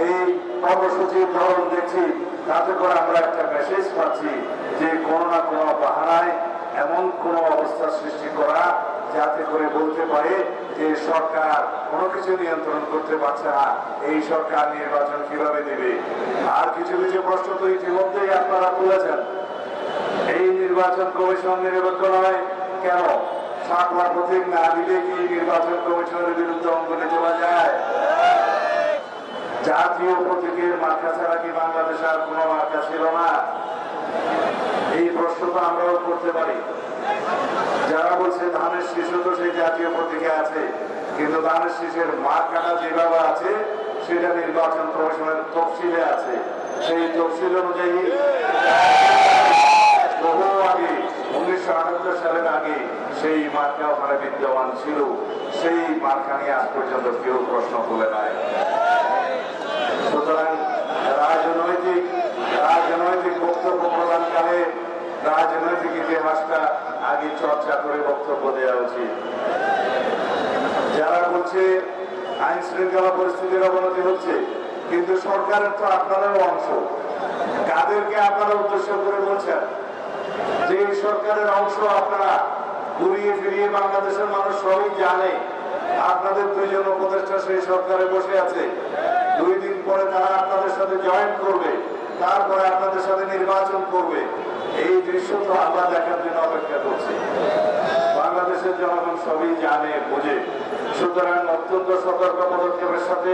এই কর্মসূচির ধরন দেখছি, তাতে করে আমরা একটা মেসেজ পাচ্ছি যে কোনো না কোনো বাহানায় এমন কোন অবস্থা সৃষ্টি করা যাতে করে বলতে পারে যে সরকার কোনো কিছু নিয়ন্ত্রণ করতে পারছে না, এই সরকার নির্বাচন কিভাবে দেবে। আর কিছু কিছু প্রশ্ন তো ইতিমধ্যেই আপনারা তুলেছেন, এই নির্বাচন কমিশন নিরপেক্ষ নয় কেন? শাপলা প্রতীক না দিলে কি নির্বাচন কমিশনের বিরুদ্ধে অঙ্গনে চলা যায়? জাতীয় প্রতীকের মার্কা ছাড়া কি বাংলাদেশে আর কোন মার্কা ছিল না? এই প্রশ্ন তো আমরাও করতে পারি। যারা বলছে ধানের শীষ তো সেই জাতীয় প্রতীকে আছে, কিন্তু ধানের শীষের মার্কাটা যেভাবে আছে সেটা নির্বাচন কমিশনের তফসিলে আছে। সেই তফসিল অনুযায়ী বহু আগে 1978 সালের আগে সেই মার্কা ওখানে বিদ্যমান ছিল। সেই মার্কা নিয়ে আজ পর্যন্ত কেউ প্রশ্ন তুলে নাই। সুতরাং রাজনৈতিক বক্তব্য প্রদানকালে রাজনৈতিক ইতিহাসটা আগে চর্চা করে বক্তব্য দেওয়া উচিত। যারা বলছে আইন শৃঙ্খলা পরিস্থিতির অবনতি হচ্ছে, কিন্তু সরকারের তো আপনারাও অংশ। কাদেরকে আপনারা উদ্দেশ্য করে বলছেন যে সরকারের অংশ আপনারা? ঘুরিয়ে ফিরিয়ে বাংলাদেশের মানুষ সবই জানে আপনাদের দুইজন উপদেষ্টা সেই সরকারে বসে আছে। 2 দিন পরে তারা আপনাদের সাথে জয়েন করবে, তারপরে আপনাদের সাথে নির্বাচন করবে। এই দৃশ্য তো আমরা দেখার জন্য অপেক্ষা করছি। বাংলাদেশের জনগণ সবই জানে, বুঝে। সুতরাং অত্যন্ত সতর্ক পদক্ষেপের সাথে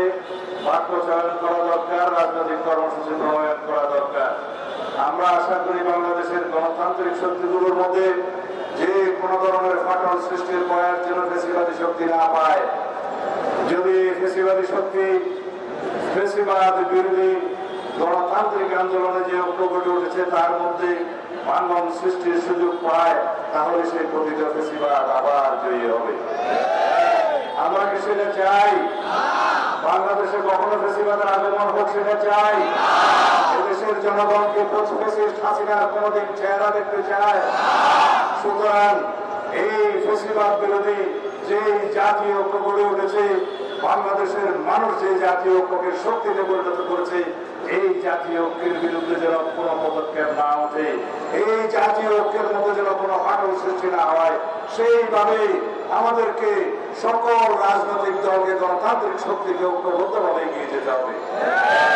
বাক্য চয়ন করা দরকার, রাজনৈতিক কর্মসূচি প্রণয়ন করা দরকার। আমরা আশা করি বাংলাদেশের গণতান্ত্রিক শক্তিগুলোর মধ্যে যে কোনো ধরনের ফাটল সৃষ্টির প্রয়াস যেন ফেসিবাদী শক্তি না পায়। যদি ফেসিবাদী শক্তি ফেসিবাদ বিরোধী গণতান্ত্রিক আন্দোলনে যে ঐক্য গড়ে উঠেছে তার মধ্যে ভাঙন সৃষ্টির সুযোগ পায়, তাহলে সেই প্রতিত ফেসিবাদ আবার জয়ী হবে। আমরা কি সেটা চাই? বাংলাদেশে কখনো ফেসিবাদের আগমন হোক সেটা চাই? এদেশের জনগণকে ফ্যাসিস্ট হাসিনার কোনদিন চেহারা দেখতে চায়? সুতরাং এই ফেসিবাদ বিরোধী যে জাতীয় ঐক্য গড়ে উঠেছে, বাংলাদেশের মানুষ যে জাতীয় ঐক্যকে শক্তিতে পরিণত করেছে, এই জাতীয় ঐক্যের বিরুদ্ধে যেন কোনো পদক্ষেপ না ওঠে, এই জাতীয় ঐক্যের মধ্যে যেন কোনো ফাটল সৃষ্টি না হয়, সেইভাবে আমাদেরকে সকল রাজনৈতিক দলকে গণতান্ত্রিক শক্তিকে ঐক্যবদ্ধভাবে এগিয়ে যেতে হবে।